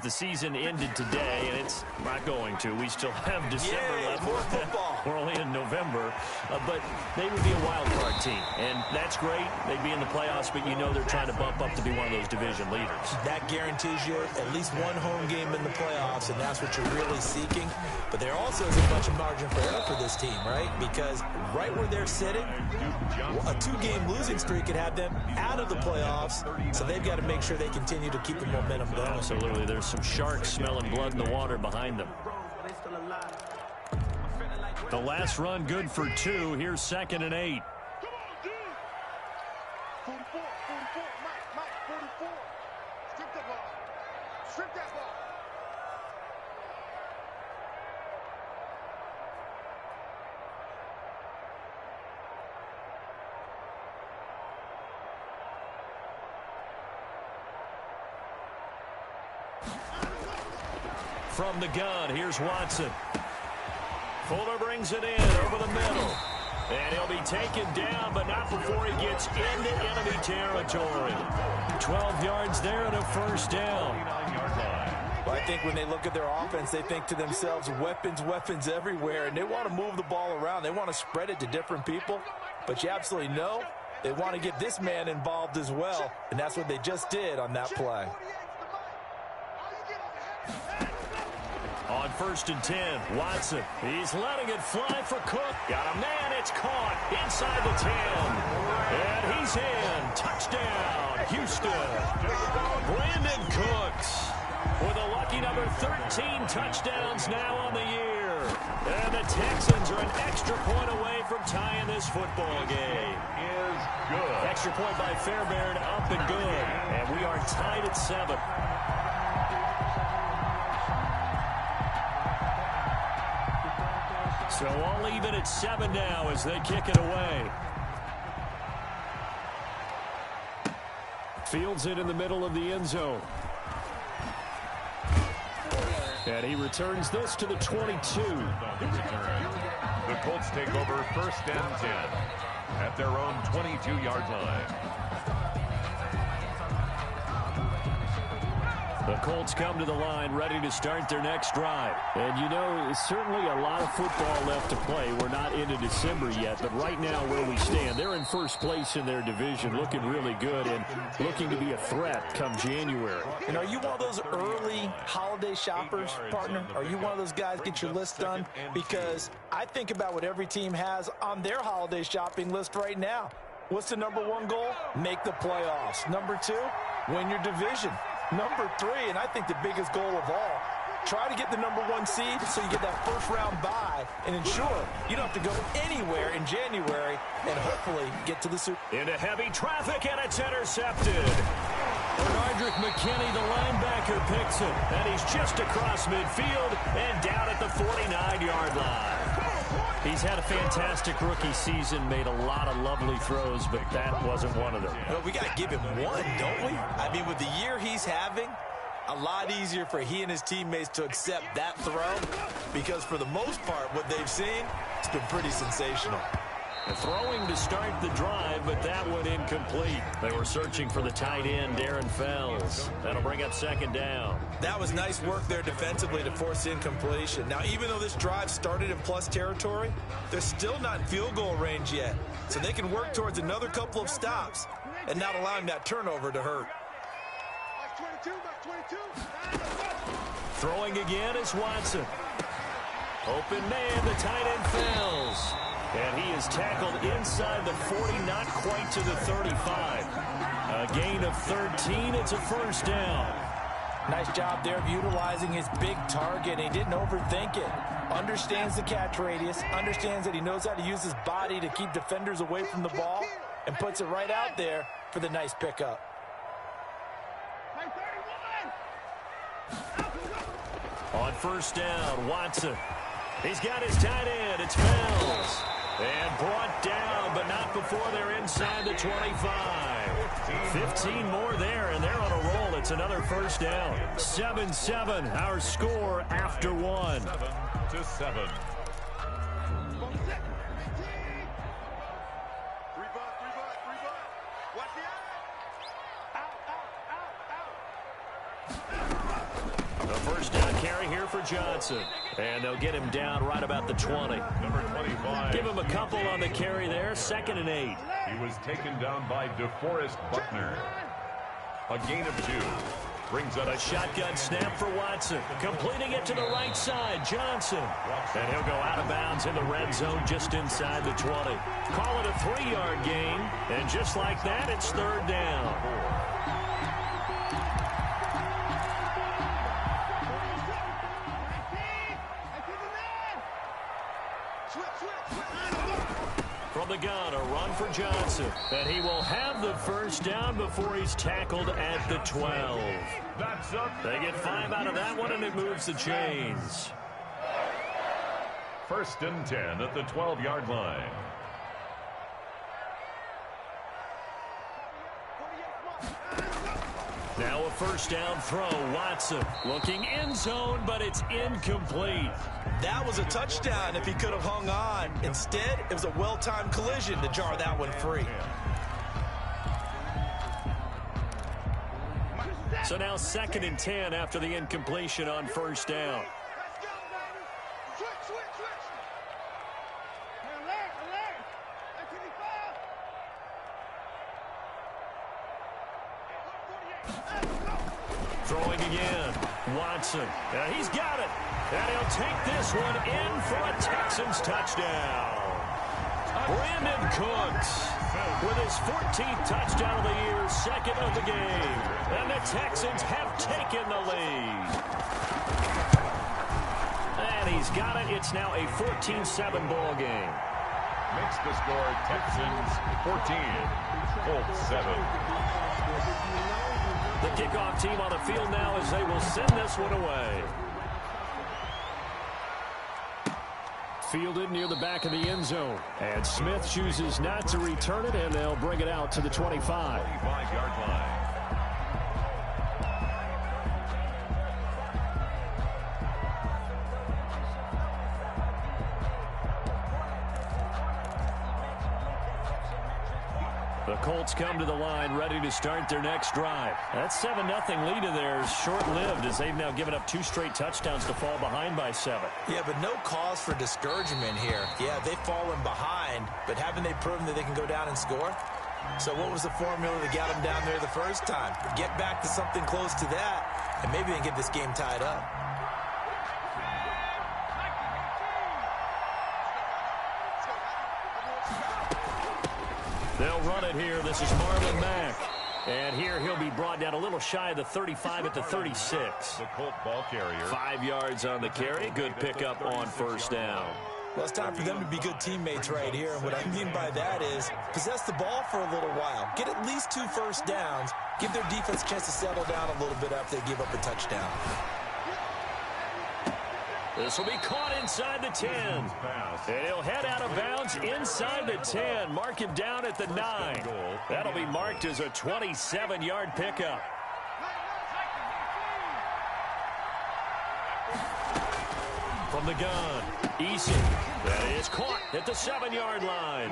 the season ended today, and it's not going to. We still have December left. More football. We're only in November, but they would be a wild card team, and that's great. They'd be in the playoffs, but you know they're trying to bump up to be one of those division leaders. That guarantees you at least one home game in the playoffs, and that's what you're really seeking. But there also isn't much of margin for error for this team, right? Because right where they're sitting, a 2-game losing streak could have them out of the playoffs, so they've got to make sure they continue to keep the momentum going. Absolutely. There's some sharks smelling blood in the water behind them. The last run good for 2. Here's 2nd and 8. From the gun, here's Watson. Fuller brings it in over the middle. And he'll be taken down, but not before he gets into enemy territory. 12 yards there and a first down. Well, I think when they look at their offense, they think to themselves, weapons, weapons everywhere, and they want to move the ball around. They want to spread it to different people, but you absolutely know they want to get this man involved as well, and that's what they just did on that play. On 1st and 10, Watson. He's letting it fly for Cook. Got a man. It's caught inside the 10. And he's in. Touchdown, Houston. Brandon Cooks with a lucky number 13 touchdowns now on the year. And the Texans are an extra point away from tying this football game. Is good. Extra point by Fairbairn, up and good. And we are tied at 7. So all even at 7 now as they kick it away. Fields it in the middle of the end zone. And he returns this to the 22. The Colts take over 1st and 10 at their own 22-yard line. The Colts come to the line ready to start their next drive. And, you know, certainly a lot of football left to play. We're not into December yet, but right now where we stand, they're in first place in their division, looking really good and looking to be a threat come January. And are you one of those early holiday shoppers, partner? Are you one of those guys get your list done? Because I think about what every team has on their holiday shopping list right now. What's the #1 goal? Make the playoffs. #2, win your division. #3, and I think the biggest goal of all, try to get the #1 seed so you get that first-round bye and ensure you don't have to go anywhere in January and hopefully get to the Super Bowl. Into heavy traffic, and it's intercepted. Bernardrick McKinney, the linebacker, picks it, and he's just across midfield and down at the 49-yard line. He's had a fantastic rookie season, made a lot of lovely throws, but that wasn't one of them. Well, we got to give him one, don't we? I mean, with the year he's having, a lot easier for he and his teammates to accept that throw because for the most part, what they've seen, it's been pretty sensational. Throwing to start the drive, but that one incomplete. They were searching for the tight end, Darren Fells. That'll bring up 2nd down. That was nice work there defensively to force incompletion. Now, even though this drive started in plus territory, they're still not in field goal range yet. So they can work towards another couple of stops and not allowing that turnover to hurt. Throwing again is Watson. Open man, the tight end Fells. And he is tackled inside the 40, not quite to the 35. A gain of 13, it's a first down. Nice job there of utilizing his big target. He didn't overthink it. Understands the catch radius, understands that he knows how to use his body to keep defenders away from the ball, and puts it right out there for the nice pickup. On first down, Watson. He's got his tight end, it's Fells. And brought down, but not before they're inside the 25. 15 more there, and they're on a roll. It's another first down. 7-7, our score after 1. 7-7. first down carry here for Johnson. And they'll get him down right about the 20. Number 25. Give him a couple on the carry there. 2nd and 8. He was taken down by DeForest Buckner. A gain of 2. Brings up a shotgun snap for Watson. Completing it to the right side. Johnson. And he'll go out of bounds in the red zone just inside the 20. Call it a 3-yard gain. And just like that, it's 3rd down. From the gun, a run for Johnson. And he will have the first down before he's tackled at the 12. They get 5 out of that one, and it moves the chains. 1st and 10 at the 12-yard line. Now a first down throw. Watson looking end zone, but it's incomplete. That was a touchdown if he could have hung on. Instead, it was a well-timed collision to jar that one free. So now 2nd and 10 after the incompletion on first down. Throwing again. Watson. He's got it. And he'll take this one in for a Texans touchdown. Brandon Cooks with his 14th touchdown of the year, 2nd of the game. And the Texans have taken the lead. And he's got it. It's now a 14-7 ball game. Makes the score Texans 14, Colts 7. The kickoff team on the field now as they will send this one away. Fielded near the back of the end zone. And Smith chooses not to return it, and they'll bring it out to the 25. 25-yard line. The Colts come to the line ready to start their next drive. That 7-0 lead of theirs short-lived as they've now given up 2 straight touchdowns to fall behind by 7. Yeah, but no cause for discouragement here. Yeah, they've fallen behind, but haven't they proven that they can go down and score? So what was the formula that got them down there the first time? Get back to something close to that, and maybe they can get this game tied up. They'll run it here. This is Marlon Mack. And here he'll be brought down a little shy of the 35 at the 36. The Colt ball carrier. 5 yards on the carry. Good pickup on first down. Well, it's time for them to be good teammates right here. And what I mean by that is possess the ball for a little while. Get at least 2 first downs. Give their defense a chance to settle down a little bit after they give up a touchdown. This will be caught inside the 10. And he'll head out of bounds inside the 10. Mark him down at the 9. That'll be marked as a 27-yard pickup. From the gun, Eason. That is caught at the 7-yard line.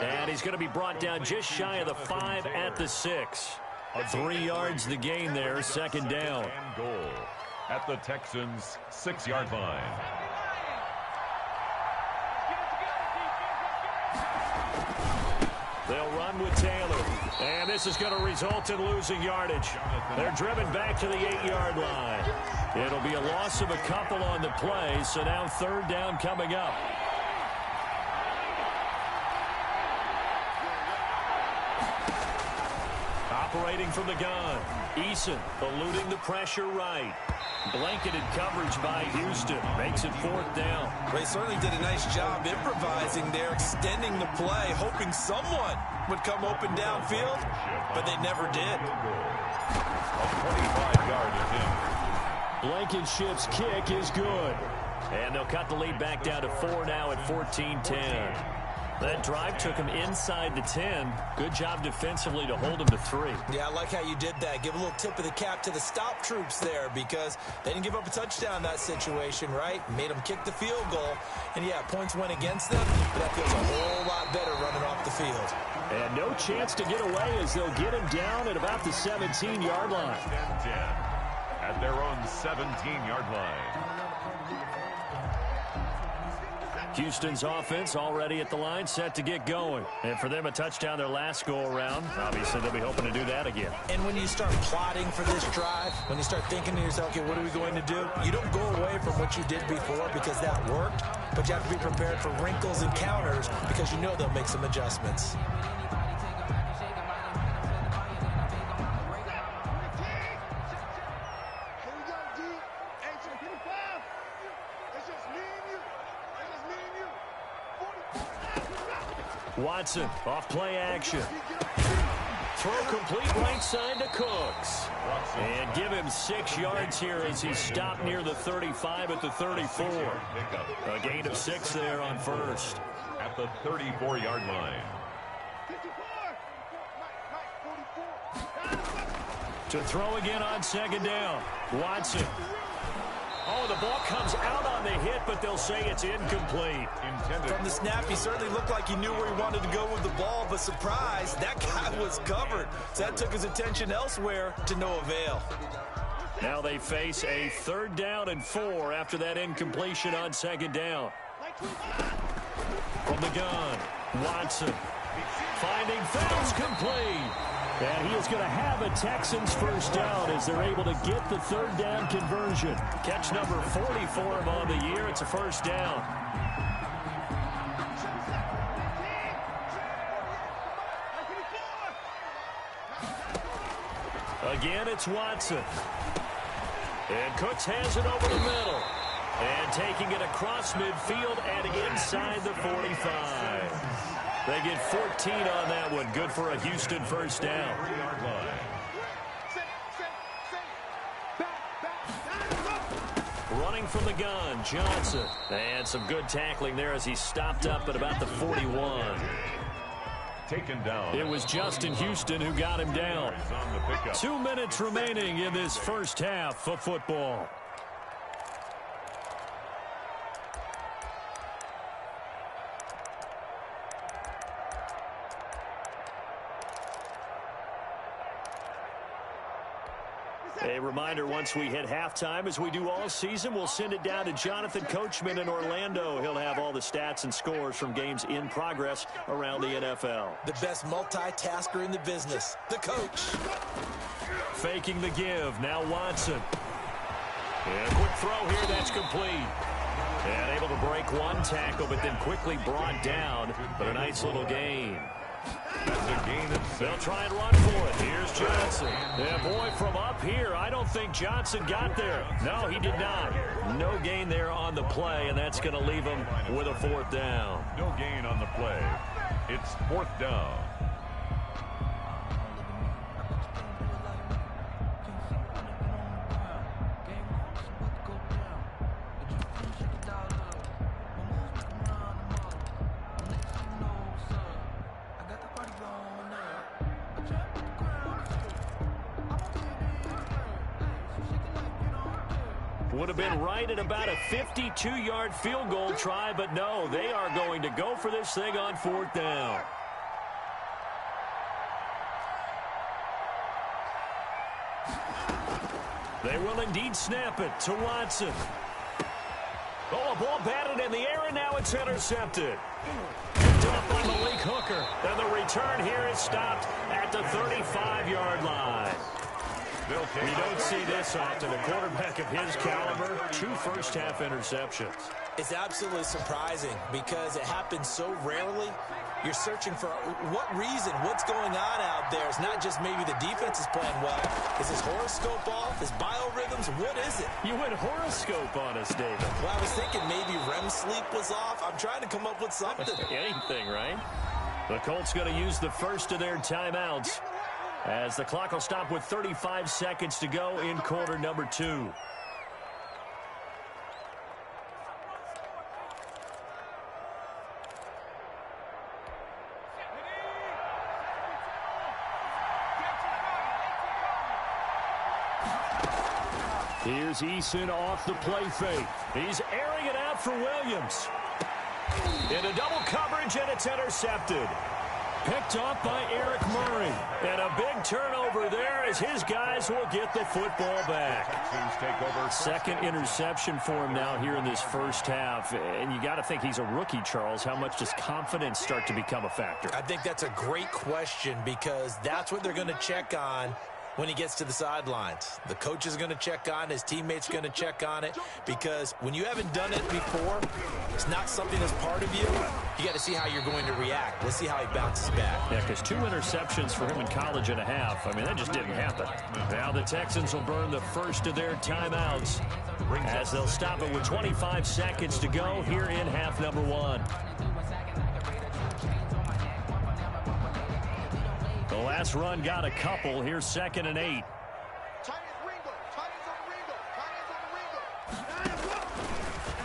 And he's going to be brought down just shy of the 5 at the 6. 3 yards the gain there, 2nd down. Goal at the Texans' 6-yard line. They'll run with Taylor. And this is going to result in losing yardage. They're driven back to the 8-yard line. It'll be a loss of a couple on the play, so now 3rd down coming up. Operating from the gun, Eason eluding the pressure right. Blanketed coverage by Houston. Makes it 4th down. They certainly did a nice job improvising there, extending the play, hoping someone would come open downfield, but they never did. A 25-yard attempt. Blankenship's kick is good. And they'll cut the lead back down to 4 now at 14-10. That drive took him inside the 10. Good job defensively to hold him to 3. Yeah, I like how you did that. Give a little tip of the cap to the stop troops there because they didn't give up a touchdown in that situation, right? Made them kick the field goal. And, yeah, points went against them, but that feels a whole lot better running off the field. And no chance to get away as they'll get him down at about the 17-yard line. 10-10. at their own 17-yard line. Houston's offense already at the line, set to get going. And for them, a touchdown their last go-around. Obviously, they'll be hoping to do that again. And when you start plotting for this drive, when you start thinking to yourself, okay, what are we going to do? You don't go away from what you did before because that worked, but you have to be prepared for wrinkles and counters because you know they'll make some adjustments. Watson, off play action. Throw complete right side to Cooks. And give him 6 yards here as he stopped near the 35 at the 34. A gain of 6 there on first. At the 34-yard line. To throw again on second down. Watson. Oh, the ball comes out on the hit, but they'll say it's incomplete. From the snap, he certainly looked like he knew where he wanted to go with the ball, but surprise, that guy was covered. So that took his attention elsewhere to no avail. Now they face a 3rd down and 4 after that incompletion on second down. From the gun, Watson. Finding Fells complete. And he is going to have a Texans first down as they're able to get the 3rd down conversion. Catch number 40 for him on the year. It's a first down. Again, it's Watson. And Cooks has it over the middle. And taking it across midfield and inside the 45. They get 14 on that one. Good for a Houston first down. Running from the gun, Johnson. And some good tackling there as he stopped up at about the 41. Taken down. It was Justin Houston who got him down. 2 minutes remaining in this first half of football. A reminder, once we hit halftime, as we do all season, we'll send it down to Jonathan Coachman in Orlando. He'll have all the stats and scores from games in progress around the NFL. The best multitasker in the business, the coach. Faking the give, now Watson. And a quick throw here, that's complete. And able to break one tackle, but then quickly brought down. But a nice little gain. That's a gain of 6. They'll try and run for it. Here's Johnson. Yeah, boy, from up here, I don't think Johnson got there. No, he did not. No gain there on the play, and that's going to leave him with a 4th down. No gain on the play. It's 4th down. Would have been right at about a 52-yard field goal try, but no, they are going to go for this thing on 4th down. They will indeed snap it to Watson. Oh, a ball batted in the air, and now it's intercepted. Picked up by Malik Hooker, and the return here is stopped at the 35-yard line. You don't see this often. A quarterback of his caliber, 2 first-half interceptions. It's absolutely surprising because it happens so rarely. You're searching for what reason, what's going on out there. It's not just maybe the defense is playing well. Is his horoscope off? His biorhythms? What is it? You went horoscope on us, David. Well, I was thinking maybe REM sleep was off. I'm trying to come up with something. Anything, right? The Colts going to use the first of their timeouts, as the clock will stop with 35 seconds to go in quarter number 2. Here's Eason off the play fake. He's airing it out for Williams. Into double coverage, and it's intercepted. Picked off by Eric Murray. And a big turnover there as his guys will get the football back. Second interception for him now here in this first half. And you got to think he's a rookie, Charles. How much does confidence start to become a factor? I think that's a great question because that's what they're going to check on when he gets to the sidelines. The coach is going to check on, his teammates are going to check on it, because when you haven't done it before, it's not something that's part of you. You got to see how you're going to react. Let's see how he bounces back. Yeah, because 2 interceptions for him in college and a half. I mean, that just didn't happen. Now the Texans will burn the first of their timeouts as they'll stop it with 25 seconds to go here in half number 1. The last run got a couple. Here's 2nd and 8.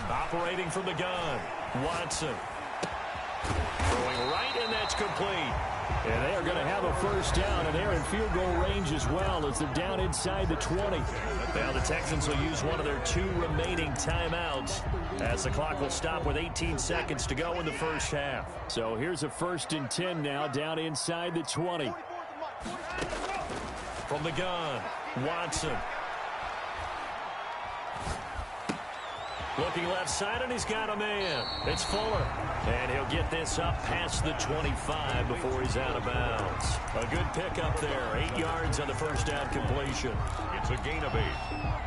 Operating from the gun, Watson. Throwing right, and that's complete. And they are going to have a first down, and they're in field goal range as well as they're down inside the 20. Now the Texans will use one of their 2 remaining timeouts as the clock will stop with 18 seconds to go in the first half. So here's a 1st and 10 now down inside the 20. From the gun, Watson. Looking left side, and he's got a man. It's Fuller. And he'll get this up past the 25 before he's out of bounds. A good pickup there. 8 yards on the first down completion. It's a gain of 8.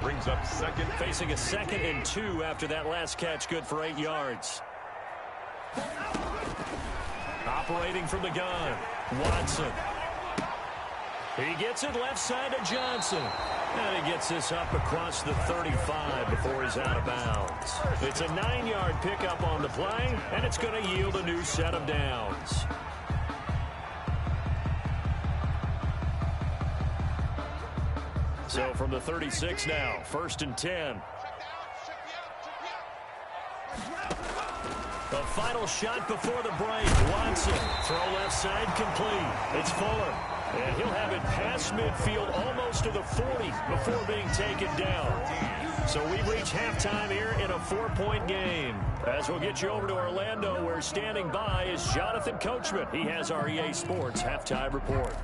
Brings up second. Facing a 2nd and 2 after that last catch. Good for 8 yards. Operating from the gun, Watson. He gets it left side to Johnson. And he gets this up across the 35 before he's out of bounds. It's a 9-yard pickup on the play, and it's going to yield a new set of downs. So from the 36 now, 1st and 10. The final shot before the break. Watson, throw left side complete. It's Fuller. And he'll have it past midfield almost to the 40 before being taken down. So we reach halftime here in a 4-point game. As we'll get you over to Orlando, where standing by is Jonathan Coachman. He has our EA Sports halftime report.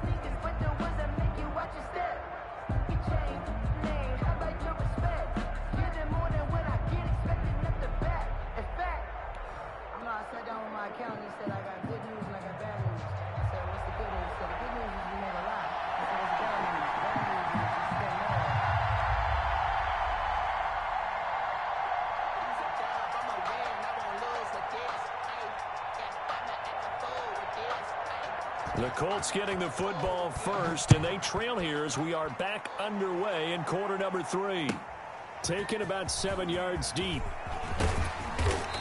The Colts getting the football first, and they trail here as we are back underway in quarter number 3. Taken about 7 yards deep.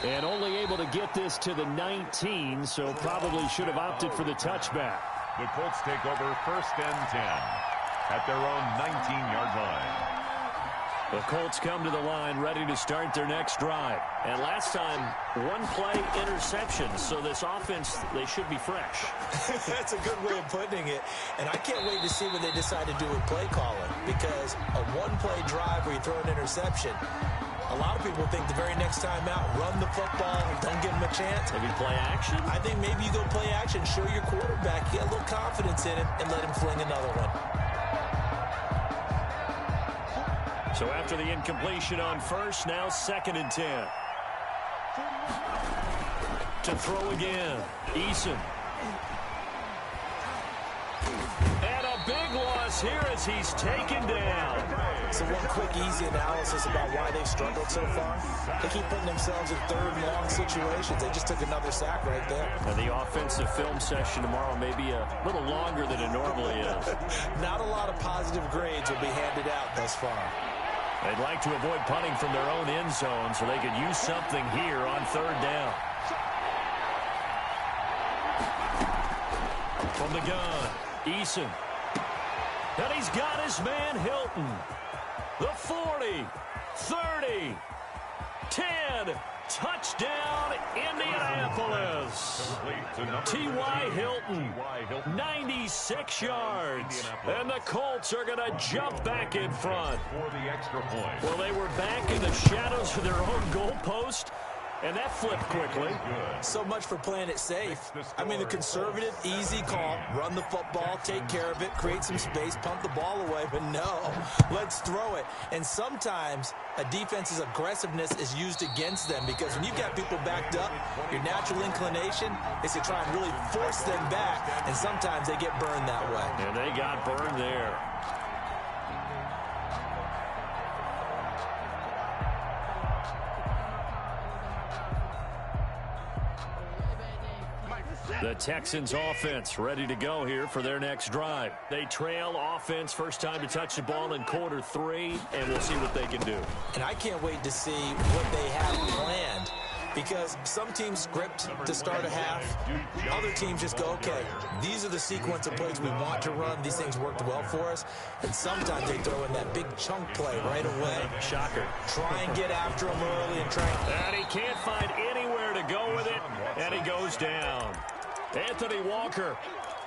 And only able to get this to the 19, so probably should have opted for the touchback. The Colts take over 1st and 10 at their own 19-yard line. The Colts come to the line ready to start their next drive. And last time, 1-play interception. So this offense, they should be fresh. That's a good way of putting it. And I can't wait to see what they decide to do with play calling. Because a 1-play drive where you throw an interception, a lot of people think the very next time out, run the football, don't give them a chance. Maybe play action? I think maybe you go play action, show your quarterback, get a little confidence in him, and let him fling another one. So after the incompletion on first, now 2nd and 10. To throw again, Eason. And a big loss here as he's taken down. So one quick, easy analysis about why they've struggled so far. They keep putting themselves in 3rd and long situations. They just took another sack right there. And the offensive film session tomorrow may be a little longer than it normally is. Not a lot of positive grades will be handed out thus far. They'd like to avoid punting from their own end zone so they could use something here on 3rd down. From the gun, Eason. And he's got his man Hilton. The 40, 30, 10, touchdown Indianapolis. T.Y. Hilton, 96 yards. And the Colts are going to jump back in front. For the extra point. Well, they were back in the shadows of their own goalpost. And that flipped quickly. So much for playing it safe. I mean, the conservative, easy call, run the football, take care of it, create some space, pump the ball away. But no, let's throw it. And sometimes a defense's aggressiveness is used against them because when you've got people backed up, your natural inclination is to try and really force them back. And sometimes they get burned that way. And they got burned there. The Texans offense ready to go here for their next drive. They trail offense, first time to touch the ball in quarter 3, and we'll see what they can do. And I can't wait to see what they have planned because some teams script to start a half. Other teams just go, okay, these are the sequence of plays we want to run. These things worked well for us. And sometimes they throw in that big chunk play right away. Shocker. Try and get after him early and try. And he can't find anywhere to go with it, and he goes down. Anthony Walker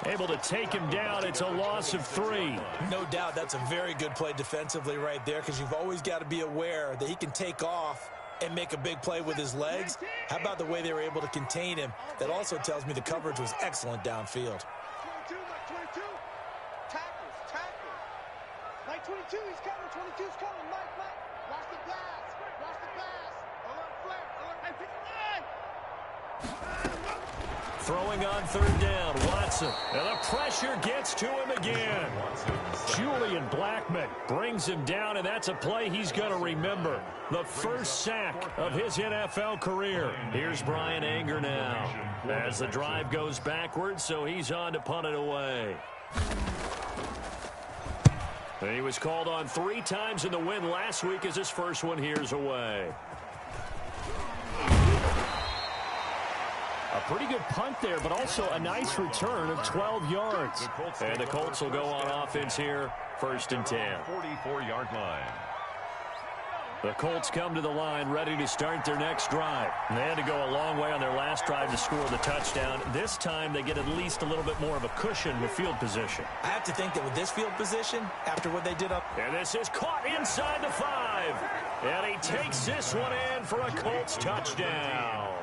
able to take him down. It's a loss of 3. No doubt that's a very good play defensively right there because you've always got to be aware that he can take off and make a big play with his legs. How about the way they were able to contain him? That also tells me the coverage was excellent downfield. 22, Mike 22. Tackles. Mike 22, he's coming. 22's coming. Mike. Watch the pass. Alert flare. Hey, pick the line. Throwing on 3rd down, Watson. And the pressure gets to him again. Julian Blackmon brings him down, and that's a play he's going to remember. The first sack of his NFL career. Here's Brian Anger now as the drive goes backwards, so he's on to punt it away. And he was called on 3 times in the win last week as his first one here's away. A pretty good punt there, but also a nice return of 12 yards. And the Colts will go on offense here, 1st and 10. 44-yard line. The Colts come to the line ready to start their next drive. And they had to go a long way on their last drive to score the touchdown. This time they get at least a little bit more of a cushion with field position. I have to think that with this field position, after what they did up. And this is caught inside the 5. And he takes this one in for a Colts touchdown.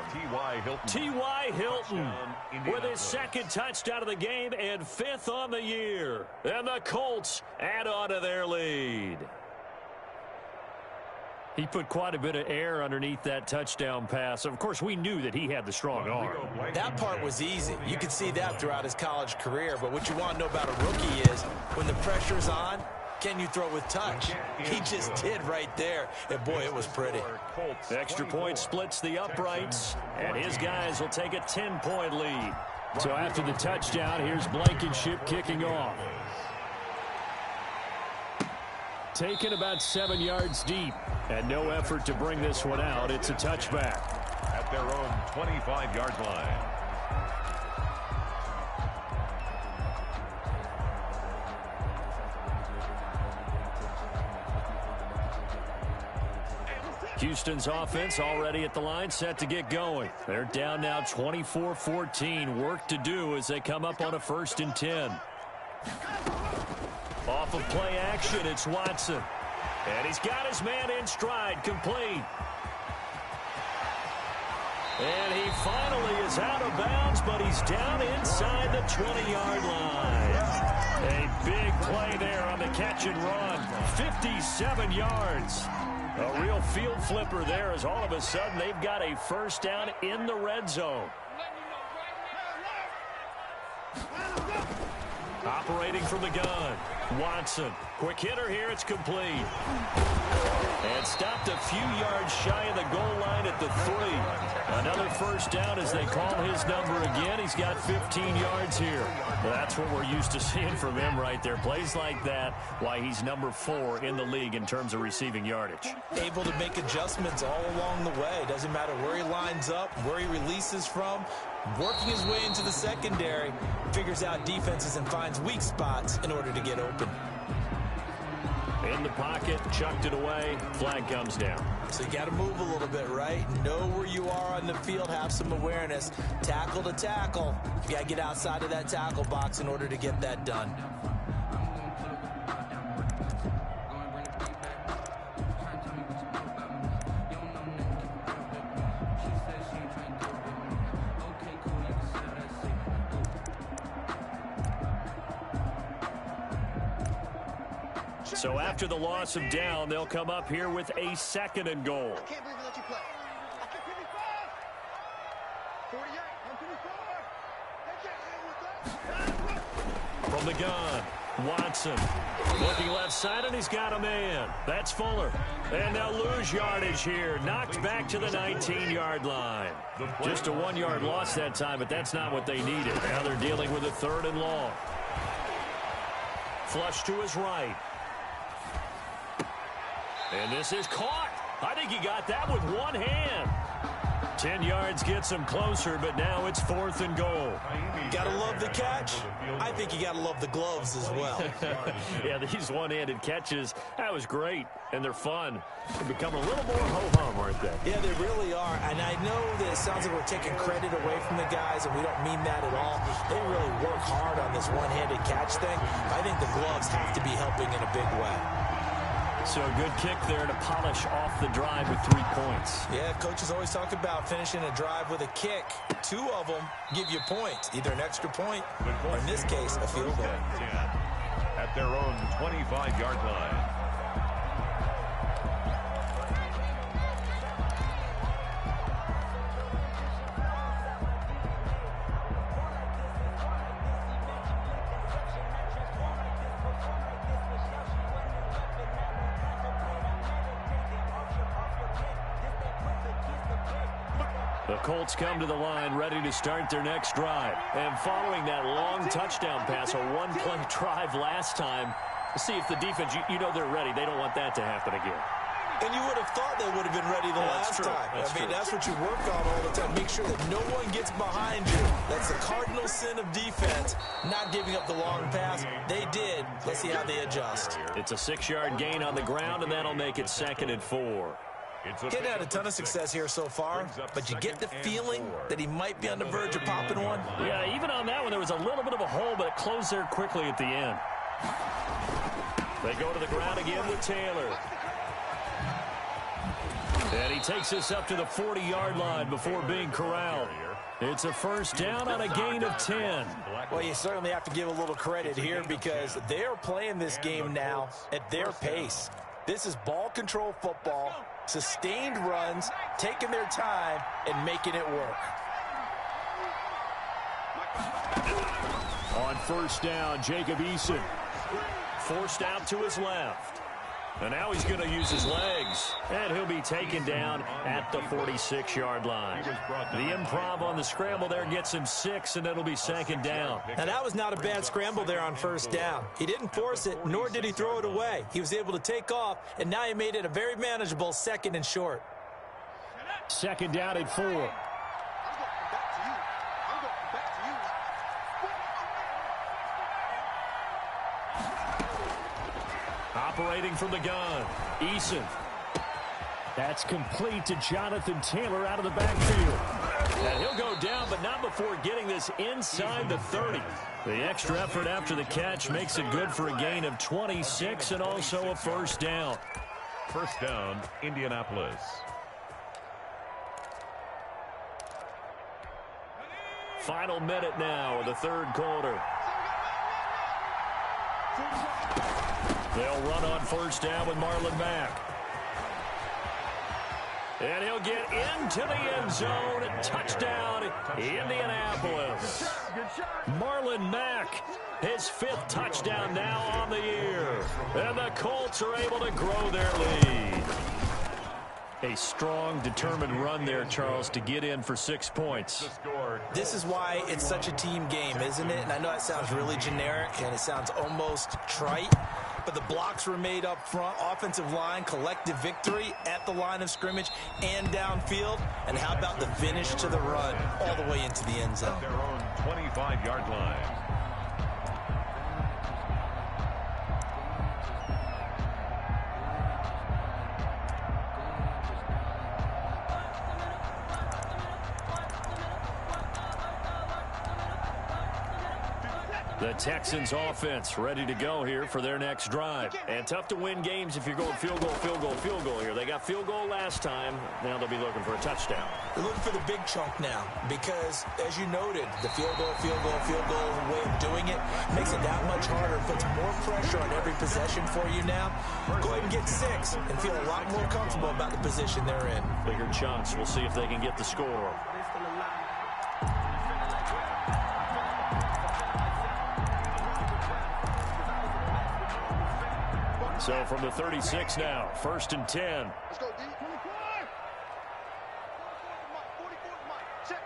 T.Y. Hilton with his 2nd touchdown of the game and 5th on the year. And the Colts add on to their lead. He put quite a bit of air underneath that touchdown pass. Of course, we knew that he had the strong arm. That part was easy. You could see that throughout his college career. But what you want to know about a rookie is when the pressure's on, can you throw with touch? He just did right there. And, boy, it was pretty. Extra point splits the uprights, and his guys will take a 10-point lead. So after the touchdown, here's Blankenship kicking off. Taken about 7 yards deep, and no effort to bring this one out. It's a touchback. At their own 25-yard line. Houston's offense already at the line, set to get going. They're down now 24-14. Work to do as they come up on a 1st and 10. Off of play action, it's Watson. And he's got his man in stride, complete. And he finally is out of bounds, but he's down inside the 20-yard line. A big play there on the catch and run. 57 yards. A real field flipper there as all of a sudden they've got a 1st down in the red zone. Operating from the gun, Watson. Quick hitter here, it's complete. And stopped a few yards shy of the goal line at the 3. Another 1st down as they call his number again. He's got 15 yards here. Well, that's what we're used to seeing from him right there. Plays like that, why he's number 4 in the league in terms of receiving yardage. Able to make adjustments all along the way. Doesn't matter where he lines up, where he releases from. Working his way into the secondary, figures out defenses and finds weak spots in order to get open. In the pocket, chucked it away, flag comes down. So you got to move a little bit, right? Know where you are on the field, have some awareness. Tackle to tackle. You got to get outside of that tackle box in order to get that done. So after the loss of down, they'll come up here with a 2nd and goal. I can't believe we let you play. I can't believe 48, 124. They can't hang with us. From the gun, Watson. Looking left side, and he's got a man. That's Fuller. And they'll lose yardage here. Knocked back to the 19-yard line. Just a 1-yard loss that time, but that's not what they needed. Now they're dealing with a 3rd and long. Flush to his right. And this is caught. I think he got that with one hand. 10 yards gets him closer, but now it's 4th and goal. Gotta love the catch. I think you gotta love the gloves as well. Yeah, these one-handed catches, that was great, and they're fun. They become a little more ho-hum, aren't they? Yeah, they really are, and I know that it sounds like we're taking credit away from the guys, and we don't mean that at all. They really work hard on this one-handed catch thing. I think the gloves have to be helping in a big way. So a good kick there to polish off the drive with 3 points. Yeah, coaches always talk about finishing a drive with a kick. 2 of them give you points, either an extra point or, in this case, a field goal. At their own 25-yard line. The Colts come to the line ready to start their next drive. And following that long touchdown pass, a one-play drive last time, see if the defense, you know they're ready. They don't want that to happen again. And you would have thought they would have been ready the last time. That's what you work on all the time. Make sure that no one gets behind you. That's the cardinal sin of defense, not giving up the long pass. They did. Let's see how they adjust. It's a 6-yard gain on the ground, and that'll make it 2nd and 4. Getting had a ton of success here so far, but you get the feeling that he might be on the verge of popping one. Yeah, even on that one, there was a little bit of a hole, but it closed there quickly at the end. They go to the ground again with Taylor. And he takes us up to the 40-yard line before being corralled. It's a 1st down on a gain of 10. Well, you certainly have to give a little credit here because they are playing this game now at their pace. This is ball control football, sustained runs, taking their time, and making it work. On 1st down, Jacob Eason forced out to his left. And now he's going to use his legs. And he'll be taken down at the 46-yard line. The improv on the scramble there gets him 6, and it'll be 2nd down. Now, that was not a bad scramble there on 1st down. He didn't force it, nor did he throw it away. He was able to take off, and now he made it a very manageable 2nd and short. 2nd down at 4. Operating from the gun, Eason. That's complete to Jonathan Taylor out of the backfield. And he'll go down, but not before getting this inside the 30. The extra effort after the catch makes it good for a gain of 26 and also a 1st down. 1st down, Indianapolis. Final minute now of the 3rd quarter. They'll run on 1st down with Marlon Mack. And he'll get into the end zone. Touchdown, Indianapolis. Marlon Mack, his 5th touchdown now on the year. And the Colts are able to grow their lead. A strong, determined run there, Charles, to get in for 6 points. This is why it's such a team game, isn't it? And I know that sounds really generic, and it sounds almost trite. But the blocks were made up front, offensive line, collective victory at the line of scrimmage and downfield. And how about the finish to the run all the way into the end zone? Their own 25-yard line. The Texans offense ready to go here for their next drive. And tough to win games if you're going field goal, field goal, field goal here. They got field goal last time. Now they'll be looking for a touchdown. They're looking for the big chunk now because, as you noted, the field goal way of doing it makes it that much harder, puts more pressure on every possession for you now. Go ahead and get 6 and feel a lot more comfortable about the position they're in. Bigger chunks. We'll see if they can get the score. So from the 36 now, 1st and 10. Let's go, D. 24. 44 Mike. Check.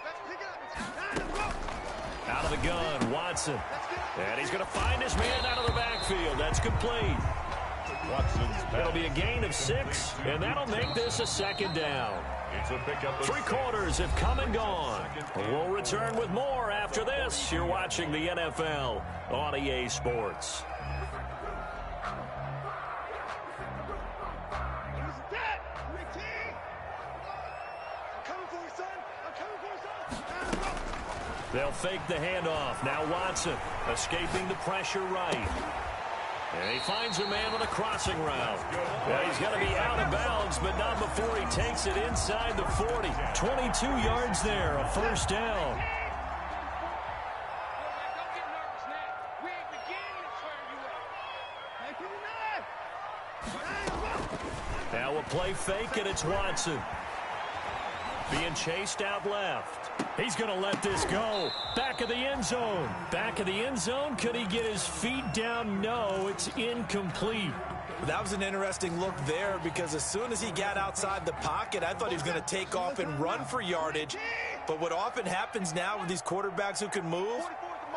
Let's pick it up. Out of the gun, Watson. And he's going to find his man out of the backfield. That's complete. It'll be a gain of 6, and that'll make this a 2nd down. It's a pickup. 3 quarters have come and gone. We'll return with more after this. You're watching the NFL on EA Sports. They'll fake the handoff. Now Watson escaping the pressure right. And he finds a man on a crossing route. Well, he's going to be out of bounds, but not before he takes it inside the 40. 22 yards there, a 1st down. Now a play fake, and it's Watson. Being chased out left. He's going to let this go. Back of the end zone. Back of the end zone. Could he get his feet down? No, it's incomplete. That was an interesting look there because as soon as he got outside the pocket, I thought he was going to take off and run for yardage. But what often happens now with these quarterbacks who can move,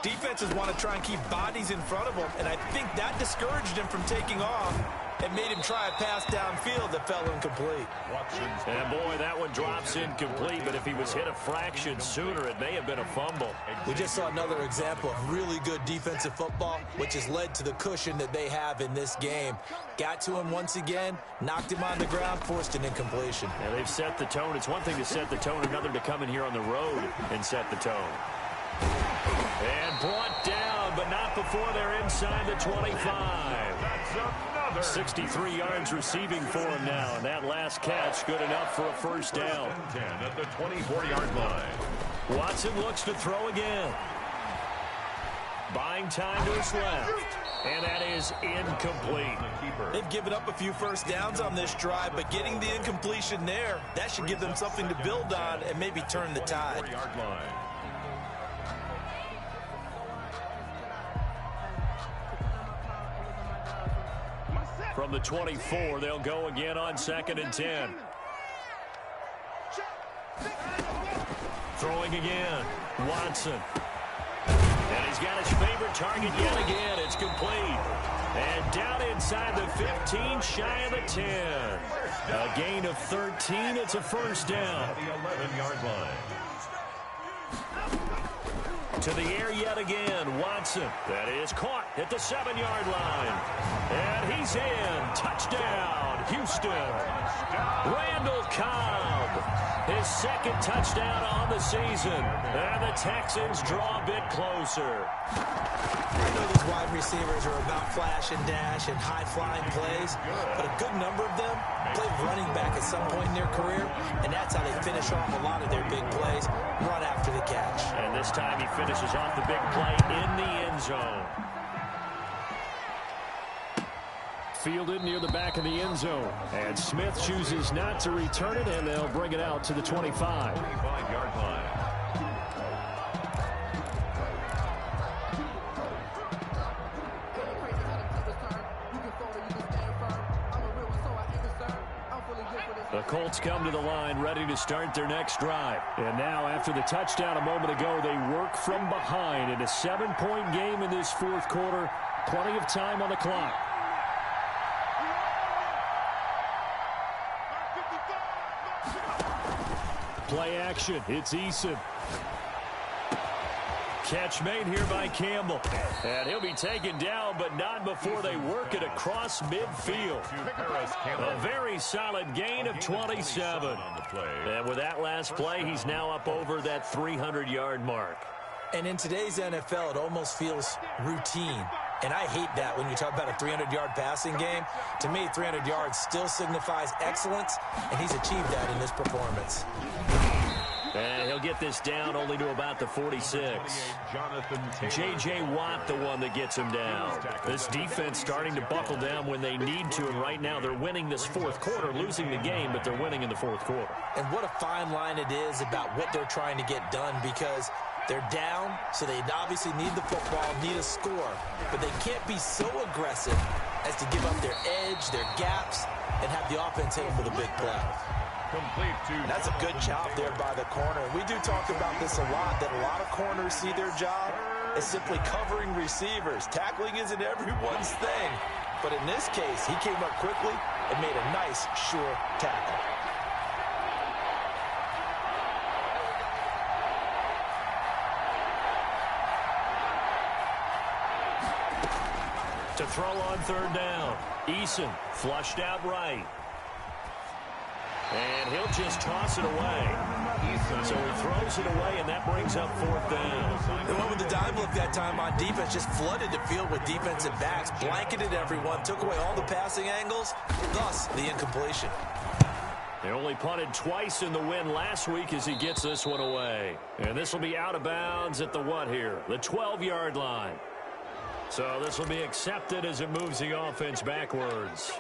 defenses want to try and keep bodies in front of them, and I think that discouraged him from taking off and made him try a pass downfield that fell incomplete. And boy, that one drops incomplete, but if he was hit a fraction sooner, it may have been a fumble. We just saw another example of really good defensive football, which has led to the cushion that they have in this game. Got to him once again, knocked him on the ground, forced an incompletion. Yeah, they've set the tone. It's one thing to set the tone, another to come in here on the road and set the tone. And brought down, but not before they're inside the 25. That's another. 63 yards receiving for him now, and that last catch good enough for a 1st down. 10 at the 24-yard line. Watson looks to throw again. Buying time to his left, and that is incomplete. They've given up a few 1st downs on this drive, but getting the incompletion there, that should give them something to build on and maybe turn the tide. 4-yard line. From the 24, they'll go again on 2nd and 10. Throwing again, Watson. And he's got his favorite target yet again. It's complete. And down inside the 15, shy of the 10. A gain of 13. It's a 1st down. The 11-yard line. To the air yet again, Watson. That is caught at the 7-yard line. And he's in. Touchdown, Houston. Randall Cobb, his 2nd touchdown on the season. And the Texans draw a bit closer. I know these wide receivers are about flash and dash and high-flying plays, but a good number of them played running back at some point in their career, and that's how they finish off a lot of their big plays, run after the catch. And this time he finishes off the big play in the end zone. Fielded near the back of the end zone. And Smith chooses not to return it, and they'll bring it out to the 25. 25-yard line. The Colts come to the line ready to start their next drive. And now after the touchdown a moment ago, they work from behind in a 7-point game in this 4th quarter. Plenty of time on the clock. Play action. It's Eason. Catch made here by Campbell. And he'll be taken down, but not before they work it across midfield. A very solid gain of 27. And with that last play, he's now up over that 300-yard mark. And in today's NFL, it almost feels routine. And I hate that when you talk about a 300-yard passing game. To me, 300 yards still signifies excellence, and he's achieved that in this performance. And he'll get this down only to about the 46. J.J. Watt, the one that gets him down. This defense starting to buckle down when they need to, and right now they're winning this fourth quarter, losing the game, but they're winning in the fourth quarter. And what a fine line it is about what they're trying to get done, because they're down, so they obviously need the football, need a score, but they can't be so aggressive as to give up their edge, their gaps, and have the offense hit them with a big play. And that's a good job there by the corner. We do talk about this a lot, that a lot of corners see their job as simply covering receivers. Tackling isn't everyone's thing. But in this case, he came up quickly and made a nice, sure tackle. To throw on third down, Eason flushed out right. And he'll just toss it away. So he throws it away, and that brings up fourth down. The one with the dive look that time on defense just flooded the field with defensive backs, blanketed everyone, took away all the passing angles, thus the incompletion. They only punted twice in the win last week as he gets this one away. And this will be out of bounds at the what here? The 12-yard line. So this will be accepted as it moves the offense backwards.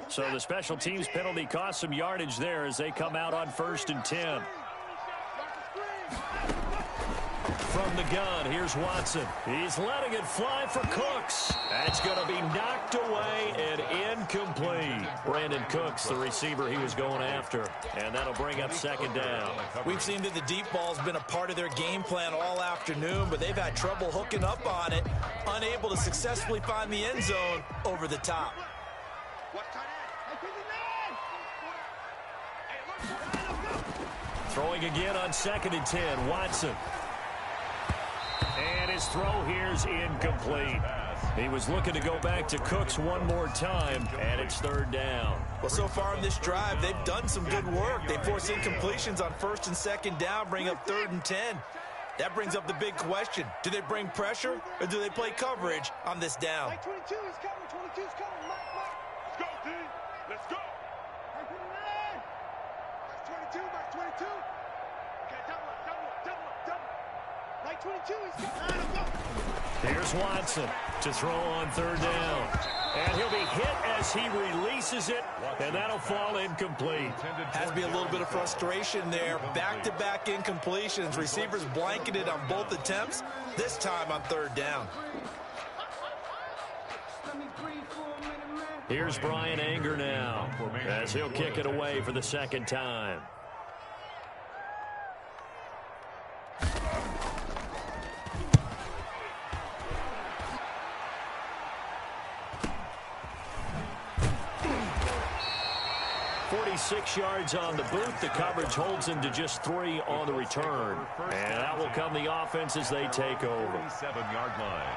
So the special teams penalty cost some yardage there as they come out on 1st and 10. From the gun, here's Watson. He's letting it fly for Cooks. That's going to be knocked away and incomplete. Brandon Cooks, the receiver he was going after. And that'll bring up 2nd down. We've seen that the deep ball's been a part of their game plan all afternoon, but they've had trouble hooking up on it, unable to successfully find the end zone over the top. Throwing again on 2nd and 10, Watson. And his throw here's incomplete. He was looking to go back to Cooks one more time, and it's 3rd down. Well, so far in this drive, they've done some good work. They force incompletions on 1st and 2nd down, bring up 3rd and 10. That brings up the big question. Do they bring pressure, or do they play coverage on this down? Mike 22 is coming, 22 is coming, Mike. Let's go, D. Let's go. Mike 22, Mike 22. Okay, double up. Mike 22 is coming. Let's go. Here's Watson to throw on 3rd down. And he'll be hit as he releases it, and that'll fall incomplete. Has to be a little bit of frustration there. Back-to-back incompletions. Receivers blanketed on both attempts, this time on 3rd down. Here's Brian Anger now as he'll kick it away for the 2nd time. Six yards on the boot. The coverage holds him to just 3 on the return. And that will come the offense as they take over. 7-yard line.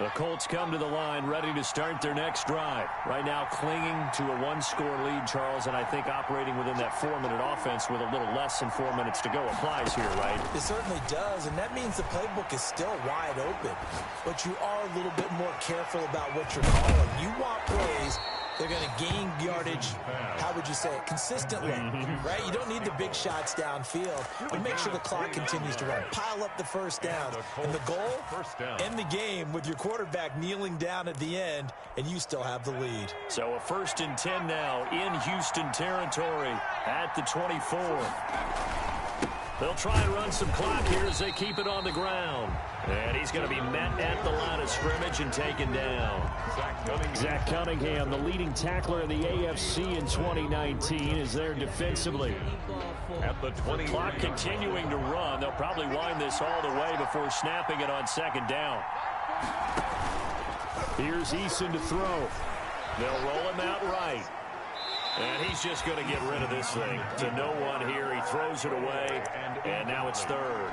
The Colts come to the line ready to start their next drive. Right now clinging to a 1-score lead, Charles, and I think operating within that 4-minute offense with a little less than 4 minutes to go applies here, right? It certainly does, and that means the playbook is still wide open. But you are a little bit more careful about what you're calling. You want plays. They're going to gain yardage, how would you say it, consistently, right? You don't need the big shots downfield, but make sure the clock continues to run. Pile up the 1st down. And the goal, end the game with your quarterback kneeling down at the end, and you still have the lead. So a 1st and 10 now in Houston territory at the 24. They'll try and run some clock here as they keep it on the ground. And he's going to be met at the line of scrimmage and taken down. Zach Cunningham, the leading tackler in the AFC in 2019, is there defensively. At the 20. Clock continuing to run. They'll probably wind this all the way before snapping it on 2nd down. Here's Eason to throw. They'll roll him out right. And he's just going to get rid of this thing to no one here. He throws it away, and now it's 3rd.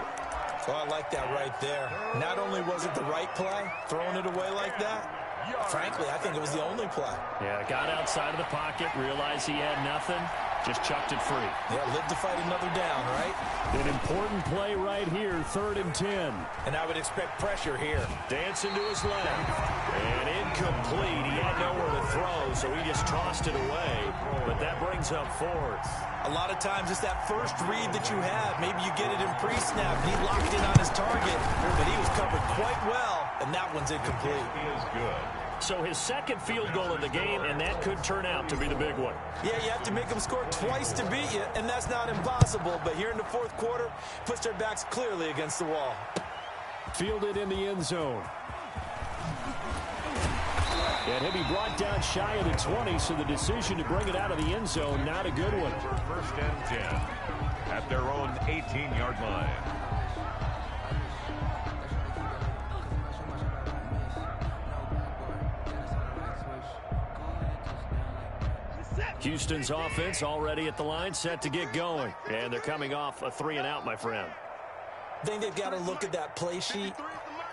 Well, I like that right there. Not only was it the right play, throwing it away like that, Frankly, I think it was the only play. Yeah, got outside of the pocket, realized he had nothing, just chucked it free. Yeah, live to fight another down, right? An important play right here, 3rd and 10. And I would expect pressure here. Dancing to his left. And incomplete. He had nowhere to throw, so he just tossed it away. But that brings up 4th. A lot of times it's that first read that you have. Maybe you get it in pre-snap. He locked in on his target, but he was covered quite well, and that one's incomplete. He is good. So his second field goal of the game, and that could turn out to be the big one. Yeah, you have to make them score twice to beat you, and that's not impossible. But here in the 4th quarter, puts their backs clearly against the wall. Fielded in the end zone. And he'll be brought down shy of the 20, so the decision to bring it out of the end zone, not a good one. 1st and 10 at their own 18-yard line. Houston's offense already at the line, set to get going. And they're coming off a 3-and-out, my friend. I think they've got to look at that play sheet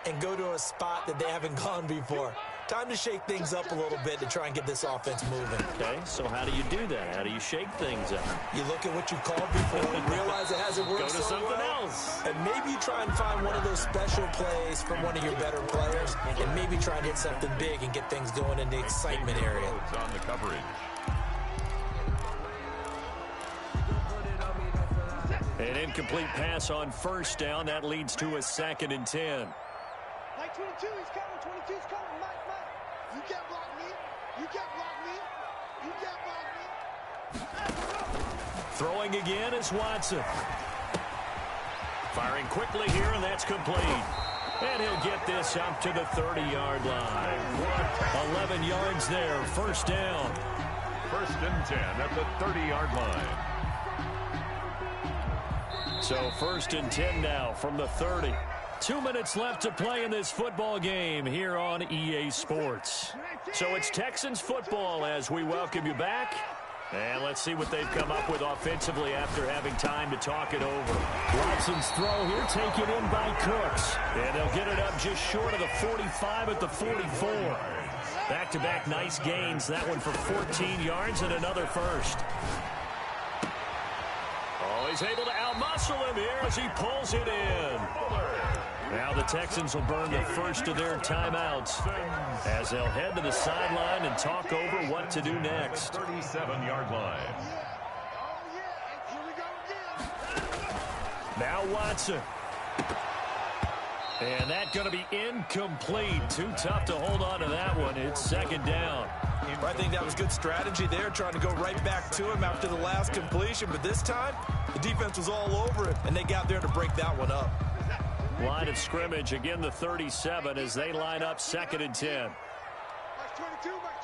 and go to a spot that they haven't gone before. Time to shake things up a little bit to try and get this offense moving. Okay, so how do you do that? How do you shake things up? You look at what you called before and realize it hasn't worked Go to so something well. else. And maybe you try and find one of those special plays from one of your better players and maybe try and hit something big and get things going in the excitement area. On the coverage. An incomplete pass on 1st down. That leads to a 2nd and 10. Mike 22, he's coming. 22's coming. Mike. You can't block me. You can't block me. You can't block me. Throwing again is Watson. Firing quickly here, and that's complete. And he'll get this up to the 30-yard line. 11 yards there, 1st down. 1st and 10 at the 30-yard line. So 1st and 10 now from the 30. 2 minutes left to play in this football game here on EA Sports. So it's Texans football as we welcome you back. And let's see what they've come up with offensively after having time to talk it over. Watson's throw here taken in by Cooks. And they'll get it up just short of the 45 at the 44. Back-to-back nice gains. That one for 14 yards and another first. Oh, he's able to outmuscle him here as he pulls it in. Now the Texans will burn the first of their timeouts as they'll head to the sideline and talk over what to do next. 37-yard line. Now Watson. And that going to be incomplete. Too tough to hold on to that one. It's 2nd down. I think that was good strategy there, trying to go right back to him after the last completion. But this time, the defense was all over it, and they got there to break that one up. Line of scrimmage, again the 37 as they line up 2nd and 10. Mike 22, Mike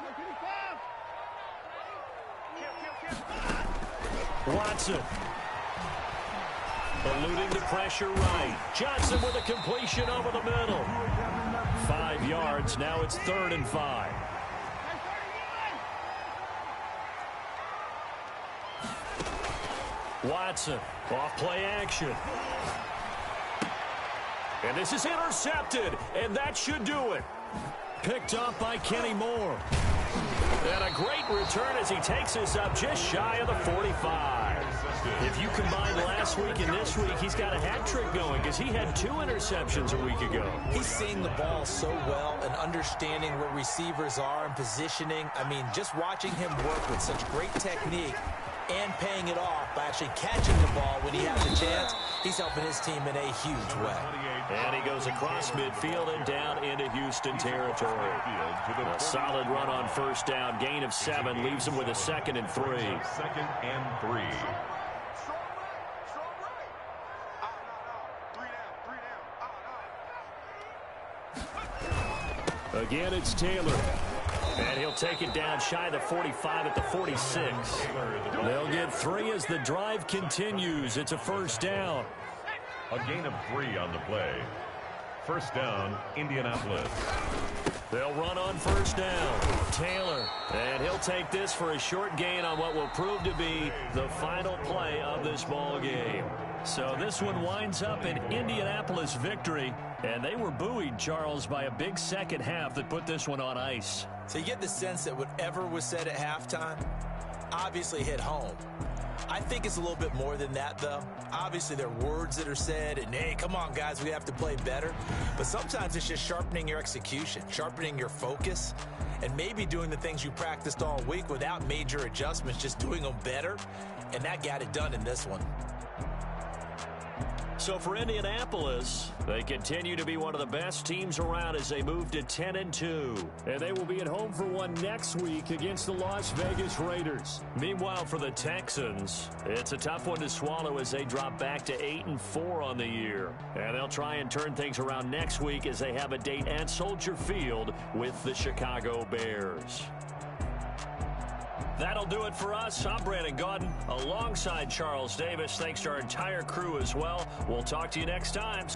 25. Watson. Alluding to pressure right. Johnson with a completion over the middle. 5 yards. Now it's 3rd and 5. Watson. Off play action. And this is intercepted. And that should do it. Picked up by Kenny Moore. And a great return as he takes us up just shy of the 45. If you combine last week and this week, he's got a hat trick going because he had 2 interceptions a week ago. He's seeing the ball so well and understanding where receivers are and positioning. I mean, just watching him work with such great technique and paying it off by actually catching the ball when he has a chance, he's helping his team in a huge way. And he goes across midfield and down into Houston territory. A solid run on 1st down. Gain of 7 leaves him with a 2nd and 3. 2nd and 3. Again, it's Taylor. And he'll take it down shy of the 45 at the 46. They'll get 3 as the drive continues. It's a 1st down. A gain of 3 on the play. 1st down, Indianapolis. They'll run on 1st down. Taylor. And he'll take this for a short gain on what will prove to be the final play of this ball game. So this one winds up an Indianapolis victory, and they were buoyed, Charles, by a big second half that put this one on ice. So you get the sense that whatever was said at halftime obviously hit home. I think it's a little bit more than that, though. Obviously, there are words that are said, and, hey, come on, guys, we have to play better. But sometimes it's just sharpening your execution, sharpening your focus, and maybe doing the things you practiced all week without major adjustments, just doing them better. And that got it done in this one. So for Indianapolis, they continue to be one of the best teams around as they move to 10-2. And they will be at home for one next week against the Las Vegas Raiders. Meanwhile, for the Texans, it's a tough one to swallow as they drop back to 8-4 on the year. And they'll try and turn things around next week as they have a date at Soldier Field with the Chicago Bears. That'll do it for us. I'm Brandon Gaudin alongside Charles Davis. Thanks to our entire crew as well. We'll talk to you next time.